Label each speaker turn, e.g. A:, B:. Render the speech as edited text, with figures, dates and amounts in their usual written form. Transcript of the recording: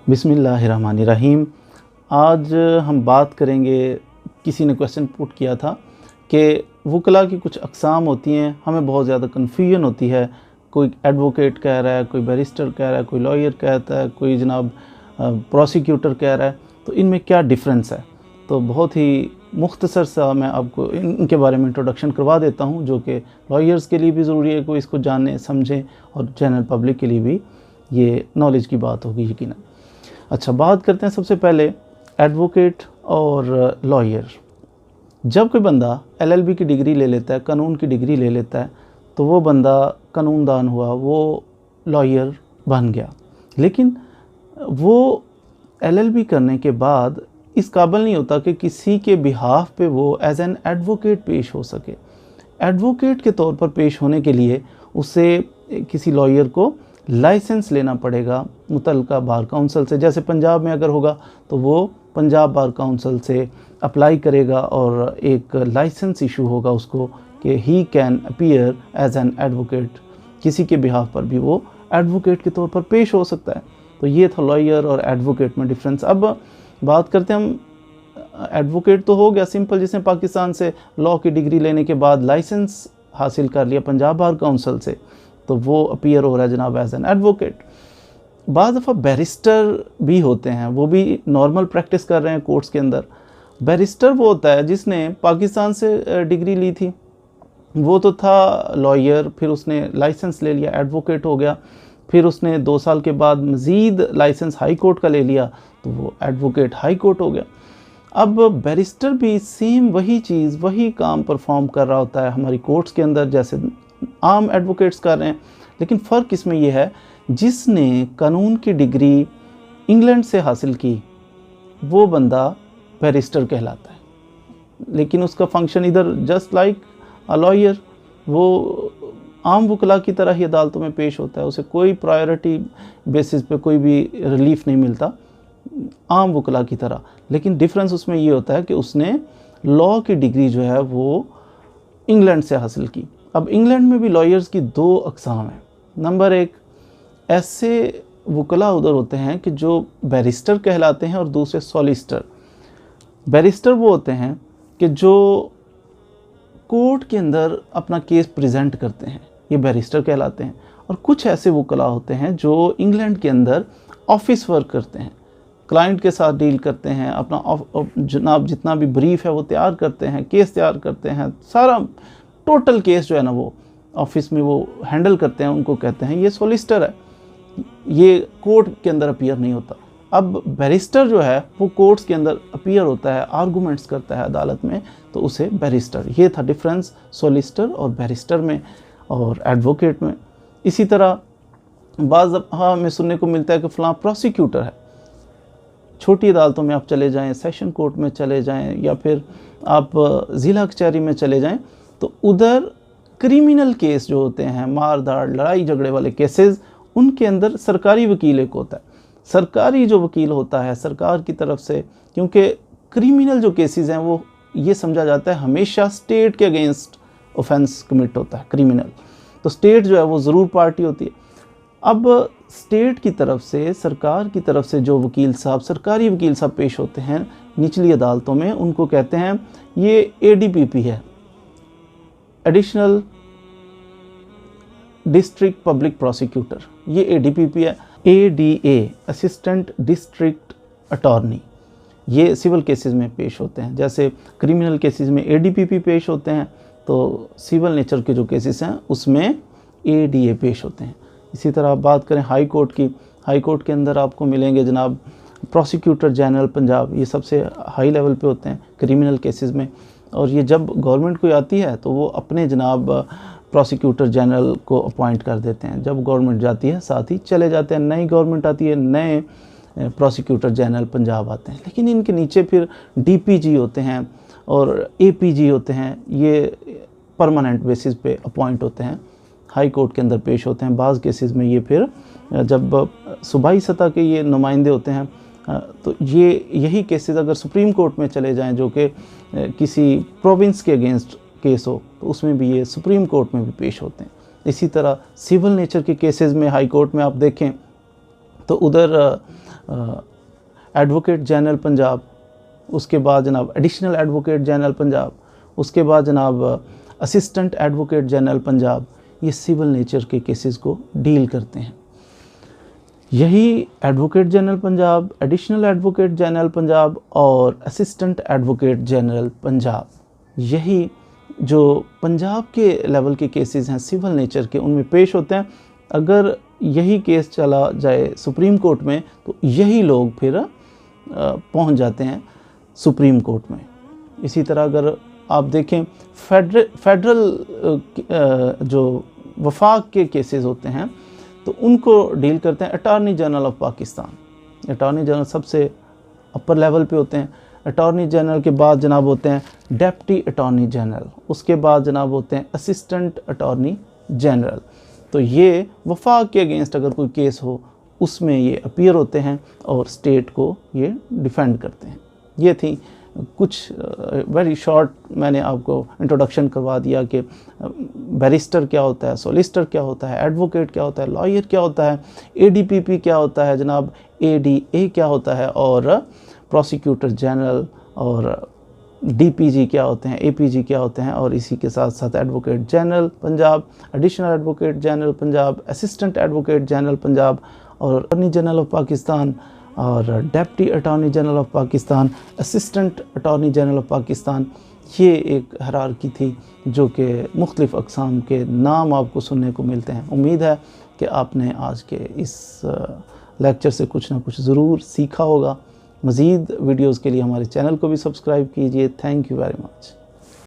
A: बिस्मिल्लाहिर्रहमानिर्रहीम। आज हम बात करेंगे, किसी ने क्वेश्चन पुट किया था कि वकला की कुछ अक़साम होती हैं, हमें बहुत ज़्यादा कन्फ्यूजन होती है। कोई एडवोकेट कह रहा है, कोई बैरिस्टर कह रहा है, कोई लॉयर कहता है, कोई जनाब प्रोसिक्यूटर कह रहा है, तो इनमें क्या डिफरेंस है। तो बहुत ही मुख्तसर सा मैं आपको इनके बारे में इंट्रोडक्शन करवा देता हूँ, जो कि लॉयर्स के लिए भी ज़रूरी है कोई इसको जाने समझें और जनरल पब्लिक के लिए भी ये नॉलेज की बात होगी यकीनन। अच्छा, बात करते हैं सबसे पहले एडवोकेट और लॉयर। जब कोई बंदा एलएलबी की डिग्री ले लेता है, कानून की डिग्री ले लेता है, तो वो बंदा कानूनदान हुआ, वो लॉयर बन गया। लेकिन वो एलएलबी करने के बाद इस काबिल नहीं होता कि किसी के बिहाफ पे वो एज एन एडवोकेट पेश हो सके। एडवोकेट के तौर पर पेश होने के लिए उसे किसी लॉयर को लाइसेंस लेना पड़ेगा मुतल्लिका बार काउंसिल से। जैसे पंजाब में अगर होगा तो वो पंजाब बार काउंसिल से अप्लाई करेगा और एक लाइसेंस इशू होगा उसको कि he can appear as an advocate, किसी के बिहाफ पर भी वो एडवोकेट के तौर पर पेश हो सकता है। तो ये था लॉयर और एडवोकेट में डिफरेंस। अब बात करते हैं हम, एडवोकेट तो हो गया सिंपल, जिसने पाकिस्तान से लॉ की डिग्री लेने के बाद लाइसेंस हासिल कर लिया पंजाब बार काउंसिल से, तो वो अपीयर हो रहा है जनाब एज एन एडवोकेट। बाद दफ़ा बैरिस्टर भी होते हैं, वो भी नॉर्मल प्रैक्टिस कर रहे हैं कोर्ट्स के अंदर। बैरिस्टर वो होता है जिसने पाकिस्तान से डिग्री ली थी, वो तो था लॉयर, फिर उसने लाइसेंस ले लिया, एडवोकेट हो गया, फिर उसने 2 साल के बाद मज़ीद लाइसेंस हाई कोर्ट का ले लिया, तो वो एडवोकेट हाई कोर्ट हो गया। अब बैरिस्टर भी सेम वही चीज़, वही काम परफॉर्म कर रहा होता है हमारी कोर्ट्स के अंदर जैसे आम एडवोकेट्स कर रहे हैं। लेकिन फ़र्क इसमें यह है, जिसने कानून की डिग्री इंग्लैंड से हासिल की वो बंदा बैरिस्टर कहलाता है, लेकिन उसका फंक्शन इधर जस्ट लाइक अ लॉयर, वो आम वकला की तरह ही अदालतों में पेश होता है। उसे कोई प्रायोरिटी बेसिस पे कोई भी रिलीफ नहीं मिलता आम वकला की तरह। लेकिन डिफरेंस उसमें ये होता है कि उसने लॉ की डिग्री जो है वो इंग्लैंड से हासिल की। अब इंग्लैंड में भी लॉयर्स की 2 अक़साम हैं। नंबर 1, ऐसे वकला उधर होते हैं कि जो बैरिस्टर कहलाते हैं, और दूसरे सॉलिसिटर। बैरिस्टर वो होते हैं कि जो कोर्ट के अंदर अपना केस प्रेजेंट करते हैं, ये बैरिस्टर कहलाते हैं। और कुछ ऐसे वकला होते हैं जो इंग्लैंड के अंदर ऑफिस वर्क करते हैं, क्लाइंट के साथ डील करते हैं, अपना जनाब जितना भी ब्रीफ है वो तैयार करते हैं, केस तैयार करते हैं, सारा टोटल केस जो है ना वो ऑफिस में वो हैंडल करते हैं, उनको कहते हैं ये सॉलिसिटर है। ये कोर्ट के अंदर अपीयर नहीं होता। अब बैरिस्टर जो है वो कोर्ट्स के अंदर अपीयर होता है, आर्गूमेंट्स करता है अदालत में, तो उसे बैरिस्टर। ये था डिफरेंस सॉलिसिटर और बैरिस्टर में और एडवोकेट में। इसी तरह बाज़ हमें सुनने को मिलता है कि फ़लाँ प्रोसिक्यूटर है। छोटी अदालतों में आप चले जाएं, सेशन कोर्ट में चले जाएं, या फिर आप ज़िला कचहरी में चले जाएं, तो उधर क्रिमिनल केस जो होते हैं, मार धाड़ लड़ाई झगड़े वाले केसेस, उनके अंदर सरकारी वकील एक होता है। सरकारी जो वकील होता है सरकार की तरफ से, क्योंकि क्रिमिनल जो केसेस हैं वो ये समझा जाता है हमेशा स्टेट के अगेंस्ट ऑफेंस कमिट होता है क्रिमिनल, तो स्टेट जो है वो ज़रूर पार्टी होती है। अब स्टेट की तरफ से, सरकार की तरफ से जो वकील साहब, सरकारी वकील साहब पेश होते हैं निचली अदालतों में, उनको कहते हैं ये एडीपीपी है, एडिशनल डिस्ट्रिक्ट पब्लिक प्रोसिक्यूटर। ये एडीपीपी है। एडीए असिस्टेंट डिस्ट्रिक्ट अटॉर्नी, ये सिविल केसेस में पेश होते हैं। जैसे क्रिमिनल केसेस में एडीपीपी पेश होते हैं, तो सिविल नेचर के जो केसेस हैं उसमें एडीए पेश होते हैं। इसी तरह आप बात करें हाई कोर्ट की, हाई कोर्ट के अंदर आपको मिलेंगे जनाब प्रोसिक्यूटर जनरल पंजाब, ये सबसे हाई लेवल पे होते हैं क्रिमिनल केसेस में। और ये जब गवर्नमेंट कोई आती है तो वो अपने जनाब प्रोसिक्यूटर जनरल को अपॉइंट कर देते हैं। जब गवर्नमेंट जाती है साथ ही चले जाते हैं, नई गवर्नमेंट आती है, नए प्रोसिक्यूटर जनरल पंजाब आते हैं। लेकिन इनके नीचे फिर डीपीजी होते हैं और एपीजी होते हैं, ये परमानेंट बेसिस पे अपॉइंट होते हैं, हाई कोर्ट के अंदर पेश होते हैं। बाज़ केसेस में ये फिर जब सूबाई सतह के ये नुमाइंदे होते हैं, तो यही केसेस अगर सुप्रीम कोर्ट में चले जाएं, जो कि किसी प्रोविंस के अगेंस्ट केस हो, तो उसमें भी ये सुप्रीम कोर्ट में भी पेश होते हैं। इसी तरह सिविल नेचर के केसेस में हाई कोर्ट में आप देखें तो उधर एडवोकेट जनरल पंजाब, उसके बाद जनाब एडिशनल एडवोकेट जनरल पंजाब, उसके बाद जनाब असिस्टेंट एडवोकेट जनरल पंजाब, ये सिविल नेचर के केसेस को डील करते हैं। यही advocate general Punjab, additional advocate general Punjab और असिस्टेंट एडवोकेट जनरल पंजाब, यही जो पंजाब के लेवल के केसेस हैं सिविल नेचर के, उनमें पेश होते हैं। अगर यही केस चला जाए सुप्रीम कोर्ट में तो यही लोग फिर पहुंच जाते हैं सुप्रीम कोर्ट में। इसी तरह अगर आप देखें फेडरल जो वफाक के केसेस होते हैं तो उनको डील करते हैं attorney general of Pakistan. Attorney general सबसे अपर लेवल पे होते हैं। अटॉर्नी जनरल के बाद जनाब होते हैं डेप्टी अटॉर्नी जनरल, उसके बाद जनाब होते हैं असिस्टेंट अटॉर्नी जनरल। तो ये वफाक के अगेंस्ट अगर कोई केस हो उसमें ये अपीयर होते हैं और स्टेट को ये डिफेंड करते हैं। ये थी कुछ वेरी शॉर्ट मैंने आपको इंट्रोडक्शन करवा दिया कि बैरिस्टर क्या होता है, सोलिसिटर क्या होता है, एडवोकेट क्या होता है, लॉयर क्या होता है, एडीपीपी क्या होता है, जनाब एडीए क्या होता है, और प्रोसिक्यूटर जनरल और डीपीजी क्या होते हैं, एपीजी क्या होते हैं, और इसी के साथ साथ advocate general Punjab, additional advocate general Punjab, assistant advocate general Punjab और अटॉर्नी जनरल ऑफ पाकिस्तान और deputy attorney general of Pakistan, assistant attorney general of Pakistan. ये एक हायरार्की थी जो कि मुख्तलिफ़ अक़साम के नाम आपको सुनने को मिलते हैं। उम्मीद है कि आपने आज के इस लेक्चर से कुछ ना कुछ ज़रूर सीखा होगा। मज़ीद वीडियोज़ के लिए हमारे चैनल को भी सब्सक्राइब कीजिए। Thank you very much.